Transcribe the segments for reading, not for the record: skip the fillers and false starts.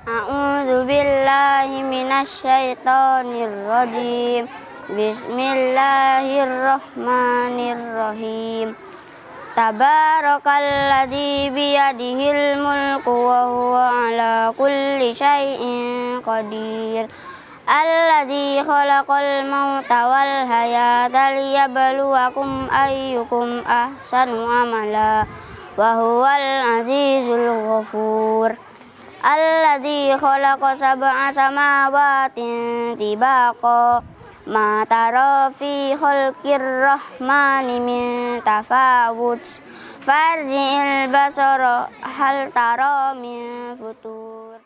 A'udzu billahi minasy syaithanir rajim. Bismillahirrahmanirrahim. Tabarakalladzi biyadihil mulku wa huwa ala kulli syai'in qadir. Alladzi khalaqal mauta wal hayata liyabluwakum ayyukum ahsanu amala wa huwal azizul ghafur. Alladzi khalaqa sab'a samawatin tibaqa ma tara fi khalqir rahmani min tafawut farji'il basara hal tara min futur.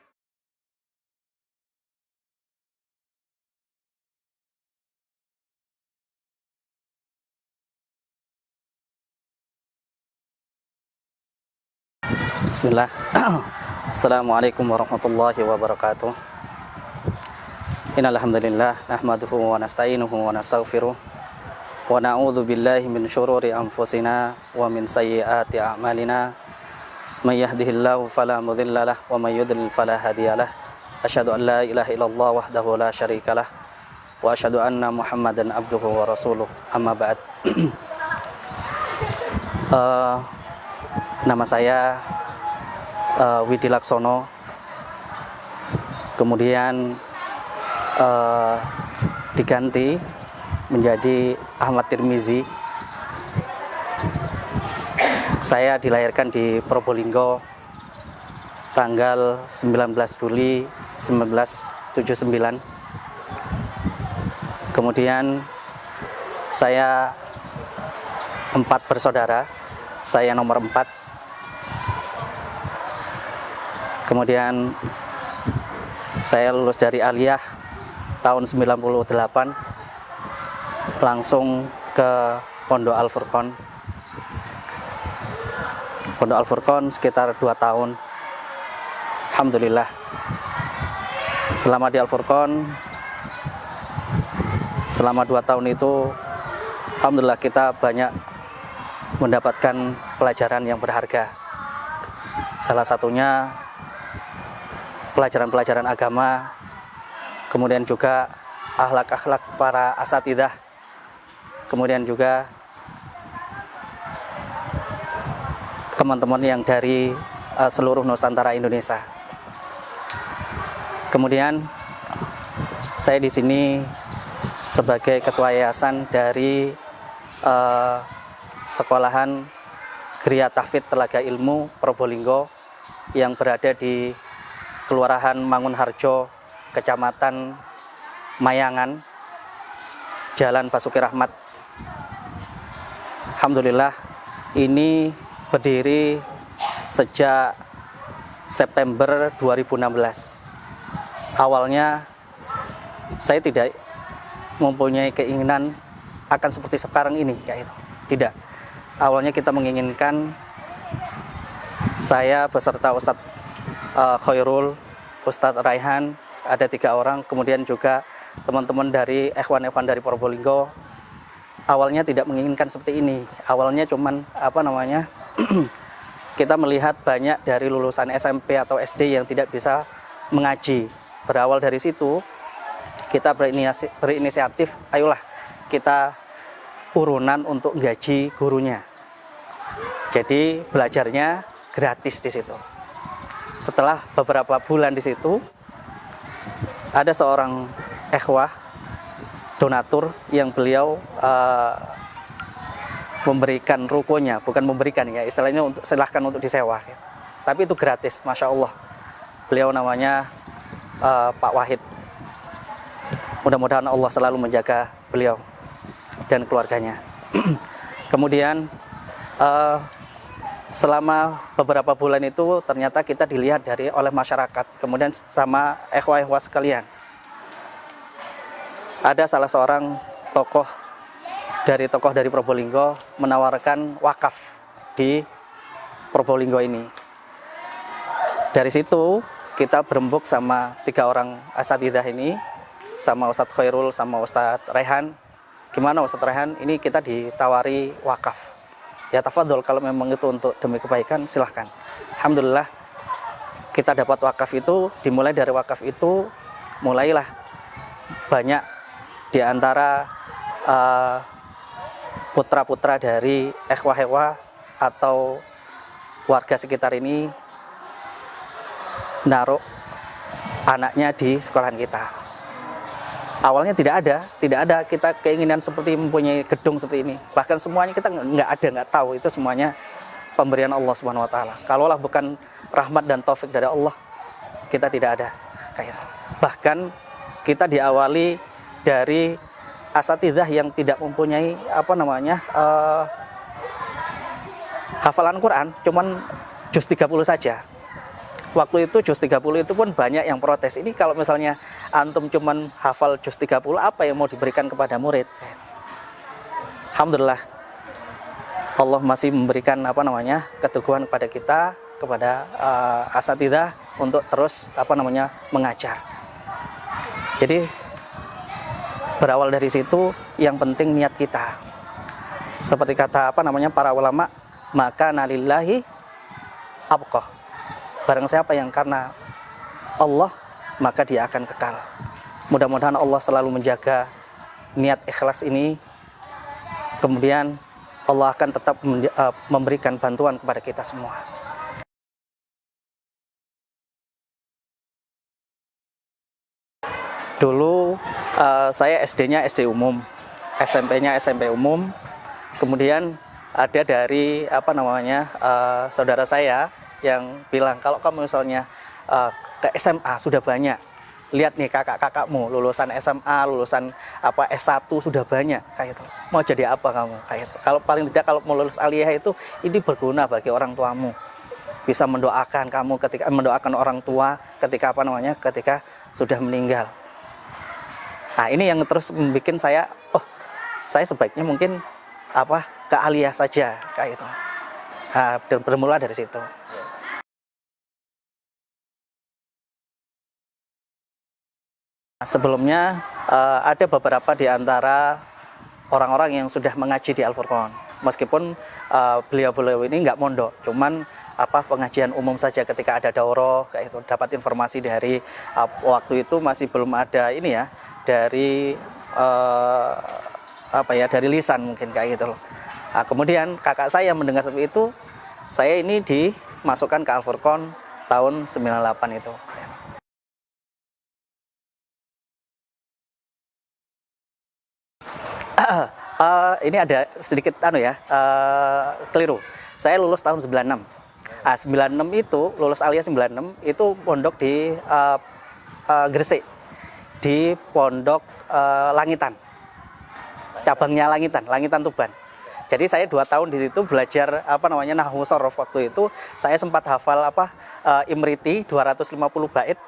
Bismillah. Assalamualaikum warahmatullahi wabarakatuh. Innal hamdalillah nahmaduhu wa nasta'inuhu wa nastaghfiruh wa na'udzu billahi min syururi anfusina wa min sayyiati a'malina. May yahdihillahu fala mudhillalah wa may yudlil fala hadiyalah. Asyhadu an la ilaha illallah wahdahu la syarikalah wa asyhadu anna Muhammadan abduhu wa rasuluh. Amma ba'd. Nama saya Widi Laksono, kemudian diganti menjadi Ahmad Tirmizi. Saya dilahirkan di Probolinggo tanggal 19 Juli 1979. Kemudian saya 4 bersaudara, saya nomor 4. Kemudian saya lulus dari Aliyah tahun 98, langsung ke Pondok Al-Furqon. Pondok Al-Furqon sekitar 2 tahun. Alhamdulillah. Selama di Al-Furqon, selama 2 tahun itu, alhamdulillah kita banyak mendapatkan pelajaran yang berharga. Salah satunya pelajaran-pelajaran agama, kemudian juga akhlak-akhlak para asatidzah, kemudian juga teman-teman yang dari seluruh Nusantara Indonesia. Kemudian saya di sini sebagai ketua yayasan dari sekolahan Gria Tahfidz Telaga Ilmu Probolinggo yang berada di Kelurahan Mangunharjo, Kecamatan Mayangan, Jalan Basuki Rahmat. Alhamdulillah, ini berdiri sejak September 2016. Awalnya saya tidak mempunyai keinginan akan seperti sekarang ini, kayak itu. Tidak. Awalnya kita menginginkan saya beserta Ustadz Khairul, Ustadz Raihan, ada 3 orang, kemudian juga teman-teman dari ikhwan-ikhwan dari Probolinggo. Awalnya tidak menginginkan seperti ini. Awalnya cuman kita melihat banyak dari lulusan SMP atau SD yang tidak bisa mengaji. Berawal dari situ kita berinisiatif, ayolah kita urunan untuk gaji gurunya. Jadi belajarnya gratis di situ. Setelah beberapa bulan di situ, ada seorang ikhwah donatur yang beliau memberikan rukonya, bukan memberikan ya, istilahnya untuk silahkan untuk disewa. Tapi itu gratis, masya Allah. Beliau namanya Pak Wahid. Mudah-mudahan Allah selalu menjaga beliau dan keluarganya. Kemudian selama beberapa bulan itu ternyata kita dilihat oleh masyarakat, kemudian sama ikhwah-ikhwah sekalian. Ada salah seorang tokoh dari Probolinggo menawarkan wakaf di Probolinggo ini. Dari situ kita berembuk sama 3 orang asatidzah ini, sama Ustadz Khairul, sama Ustadz Raihan. Gimana Ustadz Raihan? Ini kita ditawari wakaf. Ya tafadhol, kalau memang itu untuk demi kebaikan silahkan. Alhamdulillah kita dapat wakaf itu, dimulai dari wakaf itu, mulailah banyak di antara putra-putra dari ikhwah-ikhwah atau warga sekitar ini naruh anaknya di sekolahan kita. Awalnya tidak ada kita keinginan seperti mempunyai gedung seperti ini. Bahkan semuanya kita nggak tahu, itu semuanya pemberian Allah Subhanahu Wa Taala. Kalaulah bukan rahmat dan taufik dari Allah, kita tidak ada kayak itu. Bahkan kita diawali dari asatidzah yang tidak mempunyai hafalan Quran, cuman juz 30 saja. Waktu itu juz 30 itu pun banyak yang protes. Ini kalau misalnya antum cuman hafal juz 30, apa yang mau diberikan kepada murid? Alhamdulillah, Allah masih memberikan keteguhan kepada kita, kepada asatidzah untuk terus mengajar. Jadi berawal dari situ, yang penting niat kita. Seperti kata para ulama, maka nalillahi abqah. Barang siapa yang karena Allah, maka dia akan kekal. Mudah-mudahan Allah selalu menjaga niat ikhlas ini. Kemudian Allah akan tetap memberikan bantuan kepada kita semua. Dulu saya SD-nya SD umum, SMP-nya SMP umum. Kemudian ada dari saudara saya yang bilang, kalau kamu misalnya ke SMA sudah banyak, lihat nih kakak-kakakmu lulusan SMA, lulusan S1 sudah banyak kayak itu. Mau jadi apa kamu kayak itu? Kalau paling tidak kalau mau lulus aliyah itu, ini berguna bagi orang tuamu. Bisa mendoakan kamu ketika mendoakan orang tua ketika ketika sudah meninggal. Nah, ini yang terus membuat saya, saya sebaiknya mungkin ke aliyah saja kayak itu. Nah, dan bermula dari situ. Sebelumnya ada beberapa di antara orang-orang yang sudah mengaji di Al-Furqan. Meskipun beliau-beliau ini nggak mondok, cuman pengajian umum saja ketika ada daurah kayak itu, dapat informasi dari waktu itu masih belum ada ini ya, dari dari lisan mungkin kayak gitu loh. Nah, kemudian kakak saya mendengar seperti itu, saya ini dimasukkan ke Al-Furqan tahun 98 itu. Ini ada sedikit keliru. Saya lulus tahun 96. 96 itu lulus aliyah 96 itu pondok di Gresik, di pondok Langitan, cabangnya Langitan Tuban. Jadi saya 2 tahun di situ belajar nahwu shorof. Waktu itu saya sempat hafal Imriti 250 bait,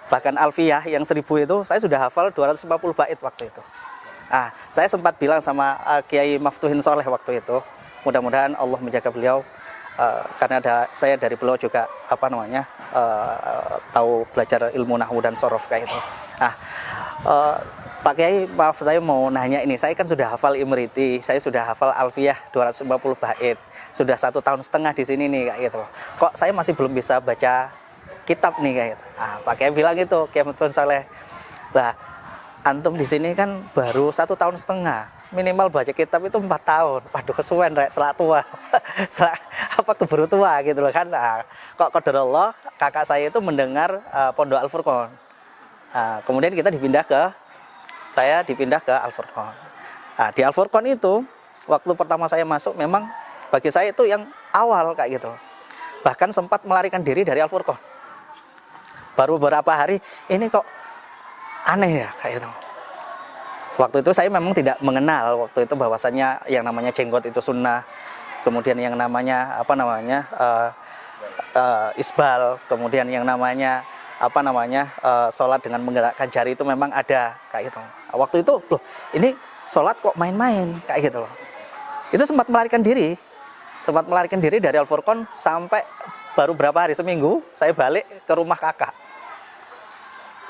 bahkan Alfiyah yang 1000 itu saya sudah hafal 250 bait waktu itu. Saya sempat bilang sama Kiai Maftuhin Soleh waktu itu, mudah-mudahan Allah menjaga beliau, karena saya dari beliau juga tahu belajar ilmu nahwu dan shorof kayak itu. Pak Kiai, maaf saya mau nanya ini, saya kan sudah hafal Imriti, saya sudah hafal Alfiyah 250 bait, sudah 1,5 tahun di sini nih kayak gitu. Kok saya masih belum bisa baca kitab nih kayak gitu. Pak Kiai bilang gitu, Kiai Maftuhin Soleh, lah antum di sini kan baru 1,5 tahun, minimal baca kitab itu 4 tahun. Waduh, kesuwen rek, selak tua. Keburu tua gitu loh kan. Kok qadarullah kakak saya itu mendengar pondok Al-Furqan. Kemudian saya dipindah ke Al-Furqan. Di Al-Furqan itu waktu pertama saya masuk memang bagi saya itu yang awal kayak gitu. Bahkan sempat melarikan diri dari Al-Furqan. Baru beberapa hari ini kok aneh ya kayak itu. Waktu itu saya memang tidak mengenal waktu itu bahwasannya yang namanya jenggot itu sunnah, kemudian yang namanya isbal, kemudian yang namanya sholat dengan menggerakkan jari itu memang ada kayak gitu. Waktu itu loh, ini sholat kok main-main kayak gitu loh. Itu sempat melarikan diri dari Al-Furqan sampai baru berapa hari, seminggu saya balik ke rumah kakak.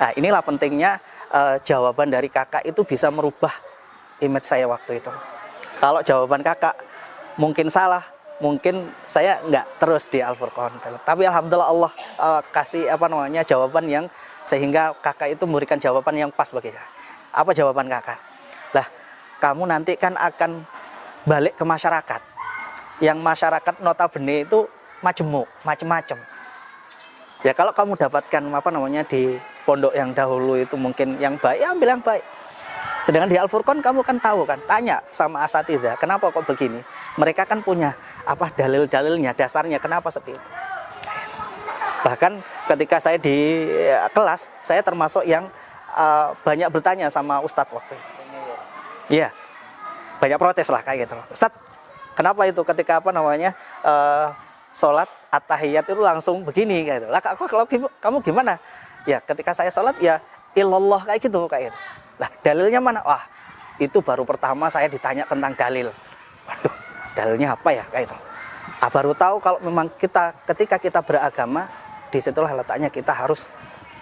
Nah, inilah pentingnya jawaban dari kakak itu bisa merubah image saya waktu itu. Kalau jawaban kakak mungkin salah, mungkin saya nggak terus di Al-Furqan. Tapi alhamdulillah Allah kasih jawaban yang sehingga kakak itu memberikan jawaban yang pas bagi saya. Apa jawaban kakak? Lah, kamu nanti kan akan balik ke masyarakat. Yang masyarakat notabene itu majemuk, macam-macam. Ya kalau kamu dapatkan di pondok yang dahulu itu mungkin yang baik, ya ambil yang baik. Sedangkan di Al-Furqan kamu kan tahu kan, tanya sama asatidzah, kenapa kok begini? Mereka kan punya dalil-dalilnya, dasarnya kenapa seperti itu. Bahkan ketika saya di kelas, saya termasuk yang banyak bertanya sama Ustadz waktu itu. Iya, banyak protes lah kayak gitu. Ustadz, kenapa itu ketika sholat at-tahiyat itu langsung begini kayak gitu. Lah kalau kamu gimana? Ya ketika saya sholat ya illallah kayak gitu. Lah dalilnya mana? Wah, itu baru pertama saya ditanya tentang dalil. Waduh, dalilnya apa ya kayak itu. Baru tahu kalau memang ketika kita beragama, disitulah letaknya kita harus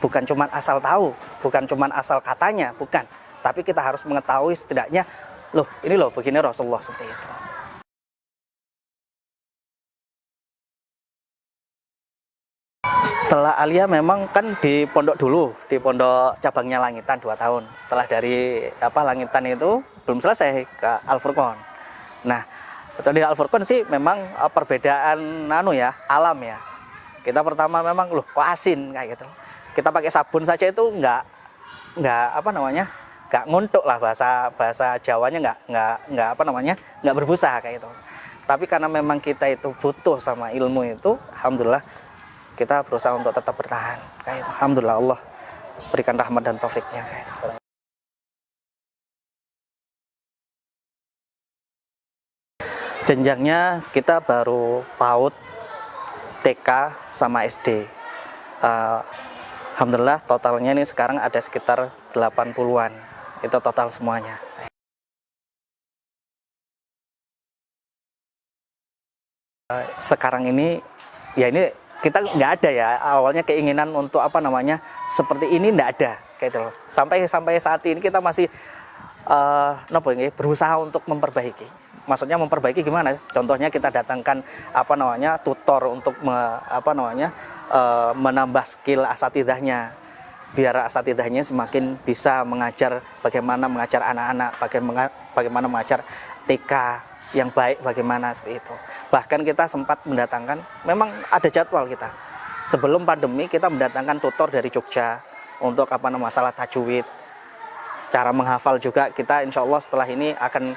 bukan cuma asal tahu, bukan cuma asal katanya, bukan. Tapi kita harus mengetahui setidaknya, ini begini Rasulullah seperti itu. Setelah Alia memang kan di pondok dulu, di pondok cabangnya Langitan 2 tahun. Setelah dari Langitan itu belum selesai ke Al-Furqan. Nah, di Al-Furqan sih memang perbedaan alam ya. Kita pertama memang kok asin kayak gitu. Kita pakai sabun saja itu nggak nguntuk lah, bahasa Jawanya nggak berbusa kayak gitu. Tapi karena memang kita itu butuh sama ilmu itu, alhamdulillah kita berusaha untuk tetap bertahan kayak itu. Alhamdulillah Allah berikan rahmat dan taufiknya kayak itu. Jenjangnya kita baru PAUD, TK sama SD. Alhamdulillah totalnya ini sekarang ada sekitar 80-an. Itu total semuanya. Sekarang ini ya ini kita nggak ada ya, awalnya keinginan untuk seperti ini nggak ada kayak itu loh. Sampai saat ini kita masih berusaha untuk memperbaiki. Maksudnya memperbaiki gimana? Contohnya kita datangkan tutor untuk menambah skill asatidzahnya, biar asatidzahnya semakin bisa mengajar, bagaimana mengajar anak-anak, bagaimana mengajar TK yang baik, bagaimana seperti itu. Bahkan kita sempat mendatangkan, memang ada jadwal kita sebelum pandemi, kita mendatangkan tutor dari Jogja untuk masalah tajwid, cara menghafal juga. Kita insya Allah setelah ini akan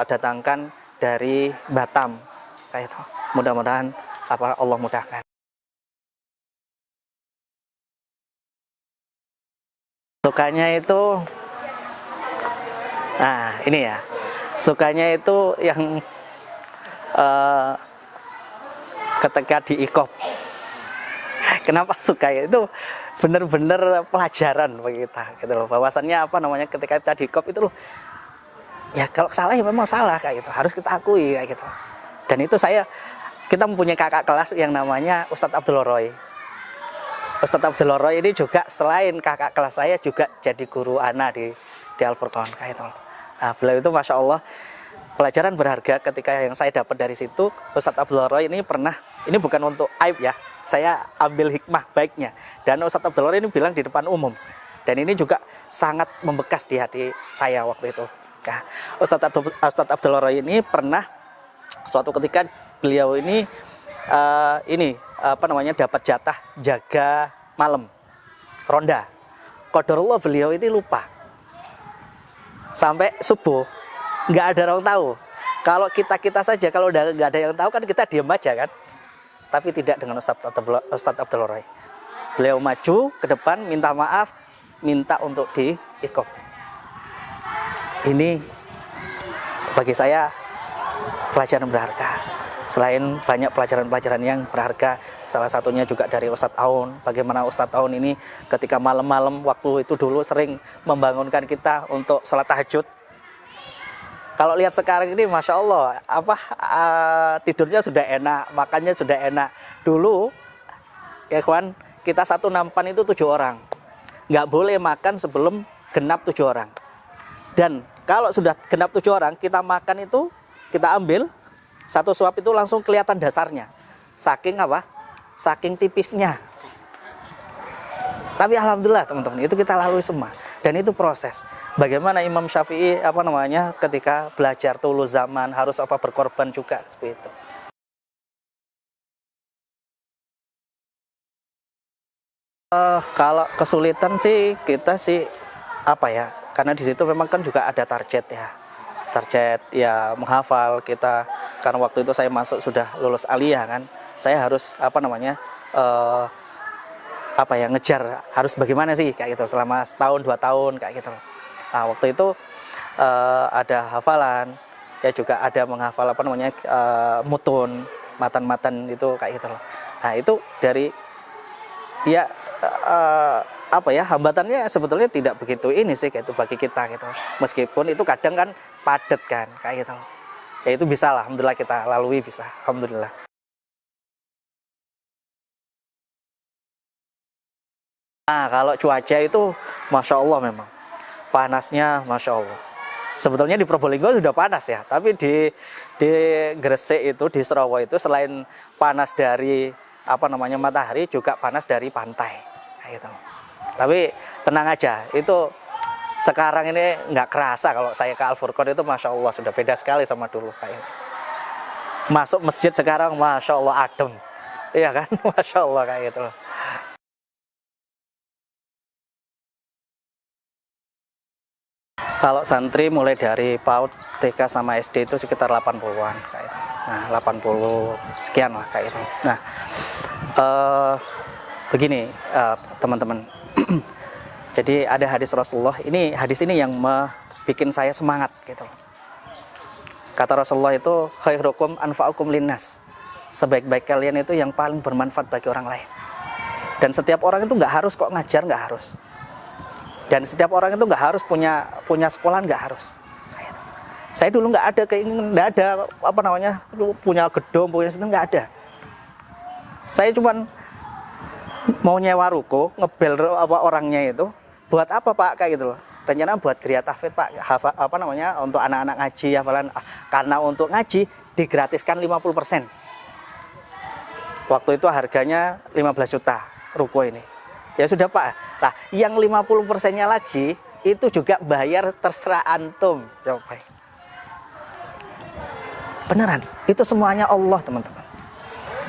datangkan dari Batam kayak itu. Mudah-mudahan Allah mudahkan. Sukanya itu ini ya, sukanya itu yang ketika di IKOP. Kenapa suka ya? Itu benar-benar pelajaran bagi kita gitu loh. Bahwasannya ketika kita di IKOP itu loh, ya kalau salah ya memang salah kayak gitu, harus kita akui kayak gitu. Dan itu kita mempunyai kakak kelas yang namanya Ustadz Abdul Roy. Ustadz Abdul Roy ini juga selain kakak kelas saya juga jadi guru ana di Al-Furqan kayak itu. Nah, beliau itu Masya Allah pelajaran berharga ketika yang saya dapat dari situ. Ustadz Abdul Roy ini ini bukan untuk aib ya, saya ambil hikmah baiknya. Dan Ustadz Abdul Roy ini bilang di depan umum, dan ini juga sangat membekas di hati saya waktu itu. Nah, Ustadz Abdul Roy ini pernah suatu ketika beliau ini dapat jatah jaga malam ronda. Qadarullah beliau ini lupa sampai subuh, nggak ada orang tahu. Kalau kita saja kalau udah nggak ada yang tahu kan kita diam aja kan. Tapi tidak dengan Ustadz Abdul Roy. Beliau maju ke depan, minta maaf, minta untuk diikop. Ini bagi saya pelajaran berharga. Selain banyak pelajaran-pelajaran yang berharga, salah satunya juga dari Ustadz Aun. Bagaimana Ustadz Aun ini ketika malam-malam waktu itu dulu sering membangunkan kita untuk sholat tahajud. Kalau lihat sekarang ini, Masya Allah, tidurnya sudah enak, makannya sudah enak. Dulu, ya kawan, kita satu nampan itu 7 orang. Nggak boleh makan sebelum genap 7 orang. Dan kalau sudah genap 7 orang, kita makan itu, kita ambil, Satu suap itu langsung kelihatan dasarnya. Saking apa? Saking tipisnya. Tapi alhamdulillah teman-teman, itu kita lalui semua. Dan itu proses. Bagaimana Imam Syafi'i ketika belajar tulus zaman harus berkorban juga seperti itu. Kalau kesulitan sih kita sih karena di situ memang kan juga ada target ya menghafal kita, karena waktu itu saya masuk sudah lulus aliyah kan, saya harus ngejar harus bagaimana sih kayak gitu selama setahun 2 tahun kayak gitu. Nah, waktu itu ada hafalan ya, juga ada menghafal mutun, matan-matan itu kayak gitu loh. Nah, itu dari hambatannya sebetulnya tidak begitu ini sih kayak itu bagi kita gitu. Meskipun itu kadang kan padat kan kayak gitu. Ya itu bisa lah, alhamdulillah kita lalui bisa, alhamdulillah. Nah, kalau cuaca itu Masya Allah memang panasnya Masya Allah. Sebetulnya di Probolinggo sudah panas ya, tapi di Gresik itu, di Sarawak itu selain panas dari matahari, juga panas dari pantai kayak gitu. Tapi tenang aja, itu sekarang ini nggak kerasa. Kalau saya ke Al-Furqan itu Masya Allah sudah beda sekali sama dulu kayak gitu. Masuk masjid sekarang Masya Allah adem, iya kan? Masya Allah kayak gitu. Kalau santri mulai dari PAUD, TK sama SD itu sekitar 80-an kayak itu. Nah, 80 sekian lah kayak itu. Nah, begini teman-teman. Jadi ada hadis Rasulullah. Hadis ini yang bikin saya semangat gitu. Kata Rasulullah itu, khairukum anfa'ukum linnas. Sebaik-baik kalian itu yang paling bermanfaat bagi orang lain. Dan setiap orang itu nggak harus kok ngajar, nggak harus. Dan setiap orang itu nggak harus punya sekolah, nggak harus. Saya dulu nggak ada keinginan, nggak ada punya gedung, punya situ, nggak ada. Saya cuman mau nyewa ruko, ngebel orangnya itu, buat apa Pak kayak gitu loh. Rencana buat geria tahfidz Pak, untuk anak-anak ngaji, hafalan. Karena untuk ngaji digratiskan 50%. Waktu itu harganya 15 juta ruko ini. Ya sudah Pak. Nah, yang 50%-nya lagi itu juga bayar terserah antum. Coba. Beneran, itu semuanya Allah, teman-teman.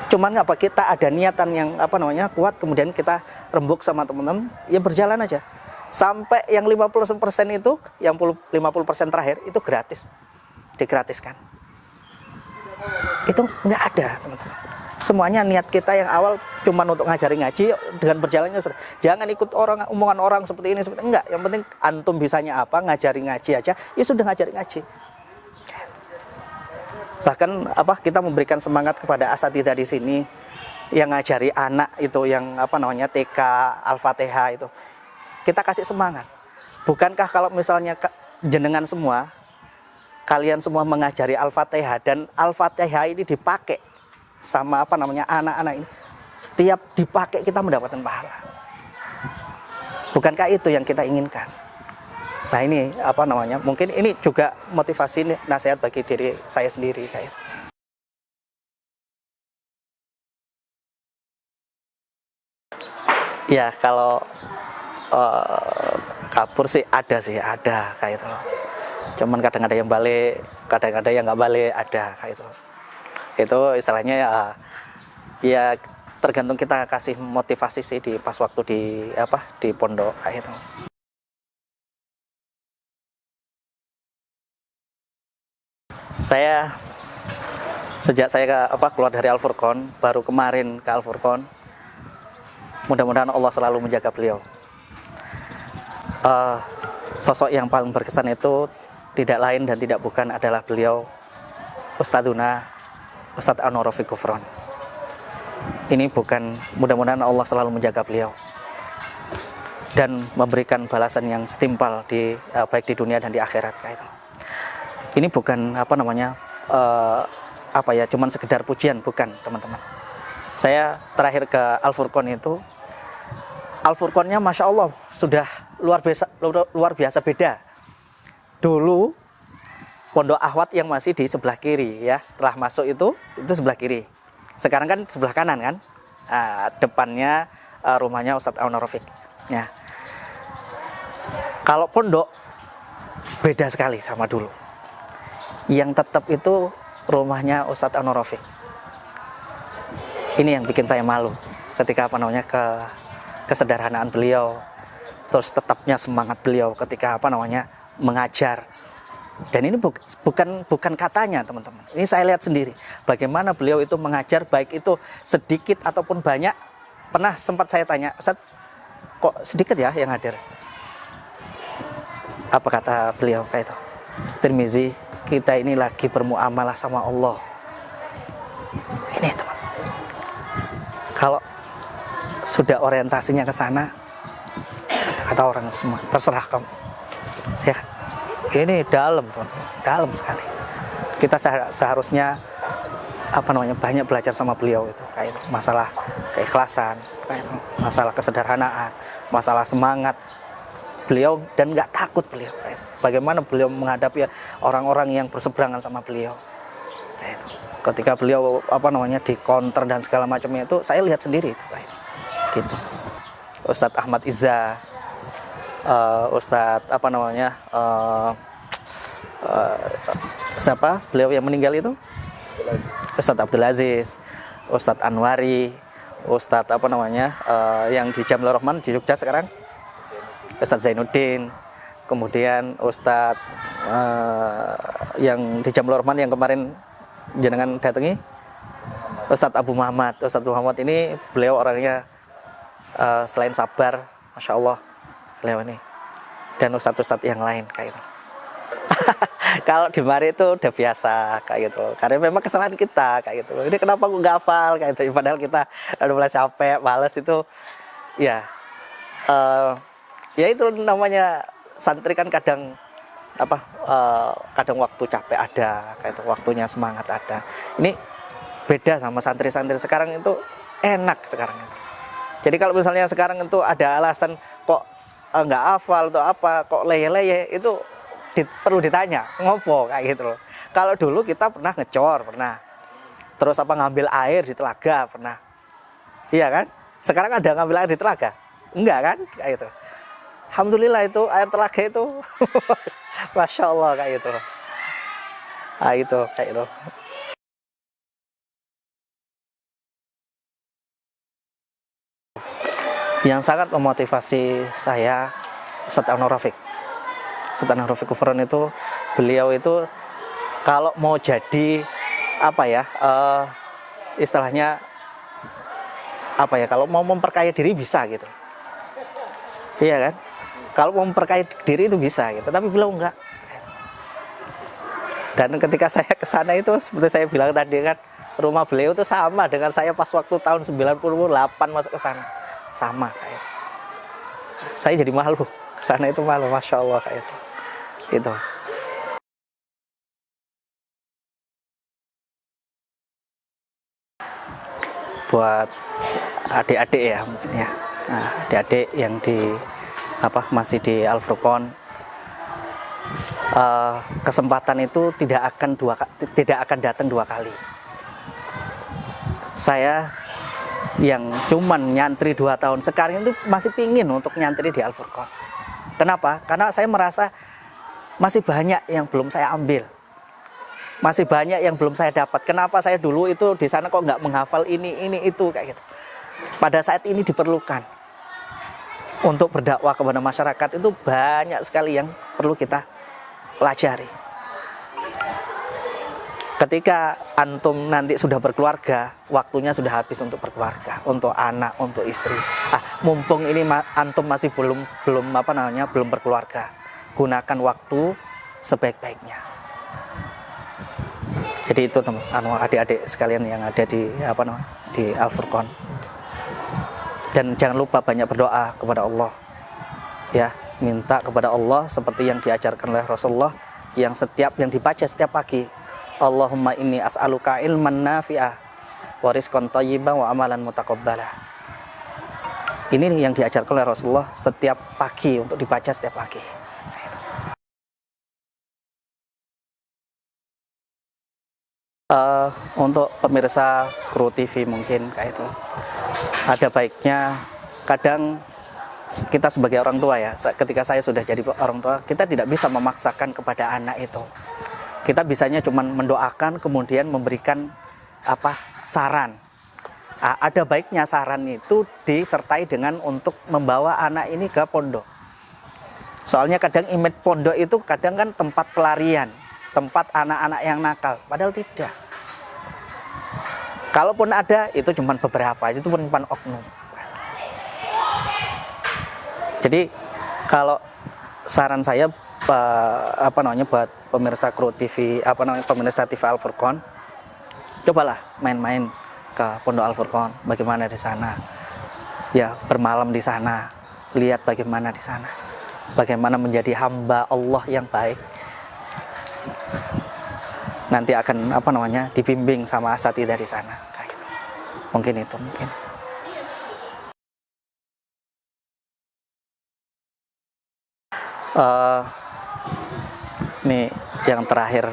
Cuman kita ada niatan yang kuat, kemudian kita rembuk sama teman-teman, ya berjalan aja. Sampai yang 50% itu, yang 50% terakhir itu gratis. Digratiskan. Itu nggak ada, teman-teman. Semuanya niat kita yang awal cuma untuk ngajari ngaji, dengan berjalannya sudah. Jangan ikut omongan orang seperti ini, enggak. Yang penting antum bisanya apa, ngajari ngaji aja, ya sudah ngajari ngaji. Bahkan kita memberikan semangat kepada asatidzah di sini yang ngajari anak itu, yang TK, Al-Fatihah itu. Kita kasih semangat. Bukankah kalau misalnya jenengan semua, kalian semua mengajari Al-Fatihah, dan Al-Fatihah ini dipakai sama anak-anak ini, setiap dipakai kita mendapatkan pahala. Bukankah itu yang kita inginkan? Nah, ini mungkin ini juga motivasi, nasihat bagi diri saya sendiri kayak itu. Ya, kalau kabur sih ada kayak itu. Cuman kadang ada yang balik, kadang ada yang nggak balik, ada kayak itu. Itu istilahnya ya tergantung kita kasih motivasi sih di pas waktu di pondok kayak itu. Saya sejak saya keluar dari Al-Furqan, baru kemarin ke Al-Furqan, mudah-mudahan Allah selalu menjaga beliau. Sosok yang paling berkesan itu tidak lain dan tidak bukan adalah beliau Ustadz Anwar Rafiq Ghufron. Ini bukan, mudah-mudahan Allah selalu menjaga beliau dan memberikan balasan yang setimpal baik di dunia dan di akhirat kayak itu. Ini bukan cuman sekedar pujian, bukan, teman-teman. Saya terakhir ke Al-Furqan itu, Al-Furqannya Masya Allah sudah luar biasa beda. Dulu Pondok Ahwat yang masih di sebelah kiri ya. Setelah masuk itu sebelah kiri. Sekarang kan sebelah kanan kan. Depannya rumahnya Ustadz Aun Rafiq. Ya. Kalau pondok beda sekali sama dulu. Yang tetap itu rumahnya Ustadz Aun Rafiq. Ini yang bikin saya malu ketika kesederhanaan beliau, terus tetapnya semangat beliau ketika mengajar. Dan ini bukan katanya teman-teman. Ini saya lihat sendiri bagaimana beliau itu mengajar, baik itu sedikit ataupun banyak. Pernah sempat saya tanya, Ustaz, kok sedikit ya yang hadir? Apa kata beliau kayak itu? Tirmizi, kita ini lagi bermuamalah sama Allah. Ini teman. Kalau sudah orientasinya ke sana, kata orang semua, terserah kamu. Ya. Ini dalam teman-teman, dalam sekali. Kita seharusnya banyak belajar sama beliau itu, kayak itu, masalah keikhlasan, kayak itu, masalah kesederhanaan, masalah semangat beliau dan nggak takut beliau, kayak itu. Bagaimana beliau menghadapi orang-orang yang berseberangan sama beliau, kayak itu. Ketika beliau di counter dan segala macamnya itu, saya lihat sendiri itu, kayak itu. Gitu. Ustadz Ahmad Izza, Ustadz siapa beliau yang meninggal itu? Ustadz Abdul Aziz, Ustadz Anwari, Ustadz yang di Jamil Rahman di Jogja sekarang, Ustadz Zainuddin, kemudian Ustadz yang di Jamil Rahman yang kemarin jenengan datangi, Ustadz Abu Muhammad. Ustadz Abu Muhammad ini beliau orangnya selain sabar, Masya Allah beliau ini, dan ustadz-ustadz yang lain kayak itu. Kalau di mari itu udah biasa kayak gitu, karena memang kesalahan kita kayak gitu. Ini kenapa aku nggak hafal kayak gitu, padahal kita udah mulai capek, males itu. Ya, ya itu namanya santri kan kadang kadang waktu capek ada, kayak itu, waktunya semangat ada. Ini beda sama santri-santri sekarang itu, enak sekarang itu. Jadi kalau misalnya sekarang itu ada alasan kok nggak hafal atau apa, kok leye-leye, itu perlu ditanya, ngopo kayak gitu loh. Kalau dulu kita pernah ngecor, pernah. Terus ngambil air di telaga, pernah. Iya kan? Sekarang ada ngambil air di telaga? Enggak kan? Kayak gitu. Alhamdulillah itu air telaga itu Masya Allah kayak gitu loh. Nah itu kayak gitu. Yang sangat memotivasi saya Ustadz Aun Rafiq. Ustadz Aun Rafiq Kufron itu, beliau itu kalau mau jadi istilahnya kalau mau memperkaya diri bisa gitu. Iya kan? Kalau mau memperkaya diri itu bisa gitu, tapi beliau enggak. Dan ketika saya ke sana itu seperti saya bilang tadi kan, rumah beliau itu sama dengan saya pas waktu tahun 98 masuk ke sana. Sama kayak itu. Saya jadi malu ke sana itu, malu, Masya Allah kayak itu. Itu. Buat adik-adik ya mungkin ya. Nah, adik-adik yang masih di Al-Furqon, kesempatan itu tidak akan datang dua kali. Saya yang cuman nyantri 2 tahun sekarang itu masih pingin untuk nyantri di Al-Furqon. Kenapa? Karena saya merasa masih banyak yang belum saya ambil, masih banyak yang belum saya dapat. Kenapa saya dulu itu di sana kok nggak menghafal ini itu kayak gitu. Pada saat ini diperlukan untuk berdakwah kepada masyarakat, itu banyak sekali yang perlu kita pelajari. Ketika antum nanti sudah berkeluarga, waktunya sudah habis untuk berkeluarga, untuk anak, untuk istri. Mumpung ini antum masih belum berkeluarga, gunakan waktu sebaik-baiknya. Jadi itu adik-adik sekalian yang ada di Al-Furqon. Dan jangan lupa banyak berdoa kepada Allah. Ya, minta kepada Allah seperti yang diajarkan oleh Rasulullah, yang dibaca setiap pagi. Allahumma inni as'aluka ilman nafi'ah wa rizqan thayyiban wa amalan mutaqabbala. Ini yang diajarkan oleh Rasulullah setiap pagi, untuk dibaca setiap pagi. Untuk pemirsa Kru TV mungkin kayak itu, ada baiknya kadang kita sebagai orang tua ya, ketika saya sudah jadi orang tua, kita tidak bisa memaksakan kepada anak itu. Kita bisanya cuma mendoakan, kemudian memberikan saran. Ada baiknya saran itu disertai dengan untuk membawa anak ini ke pondok. Soalnya kadang image pondok itu kadang kan tempat pelarian, tempat anak-anak yang nakal, padahal tidak. Kalaupun ada, itu cuma beberapa, itu pun cuma oknum. Jadi kalau saran saya buat pemirsa Kru TV, pemirsa TV Al Furqon, cobalah main-main ke Pondok Al Furqon, bagaimana di sana. Ya, bermalam di sana, lihat bagaimana di sana. Bagaimana menjadi hamba Allah yang baik. Nanti akan dibimbing sama asatidzah dari sana kayak gitu. Mungkin itu ini yang terakhir,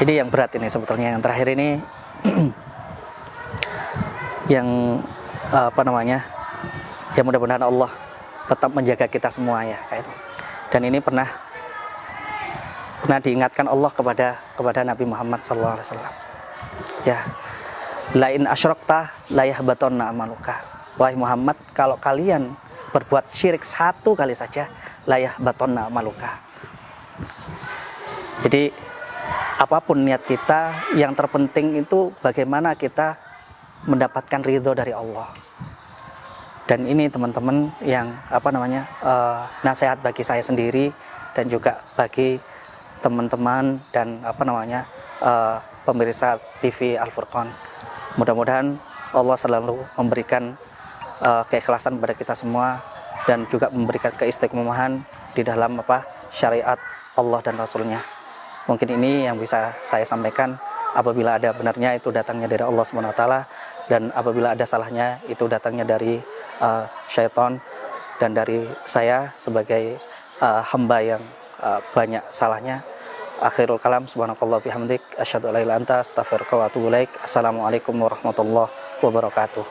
ini yang berat ini sebetulnya. Yang terakhir ini yang ya mudah-mudahan Allah tetap menjaga kita semua ya kayak itu. Dan ini pernah diingatkan Allah kepada Nabi Muhammad SAW. Ya, lain asyrakta la yahbatanna amaluka. Wahai Muhammad, kalau kalian berbuat syirik satu kali saja, la yahbatanna amaluka. Jadi apapun niat kita, yang terpenting itu bagaimana kita mendapatkan ridho dari Allah. Dan ini teman-teman yang nasihat bagi saya sendiri dan juga bagi teman-teman dan pemirsa TV Al Furqon. Mudah-mudahan Allah selalu memberikan keikhlasan pada kita semua dan juga memberikan keistiqomahan di dalam syariat Allah dan Rasulnya. Mungkin ini yang bisa saya sampaikan. Apabila ada benarnya itu datangnya dari Allah SWT, dan apabila ada salahnya itu datangnya dari syaitan dan dari saya sebagai hamba yang banyak salahnya. Akhirul kalam, subhanakallah bihamdik, asyhadu an la ilaha illa anta, astaghfiruka wa atubu ilaik. Assalamualaikum warahmatullahi wabarakatuh.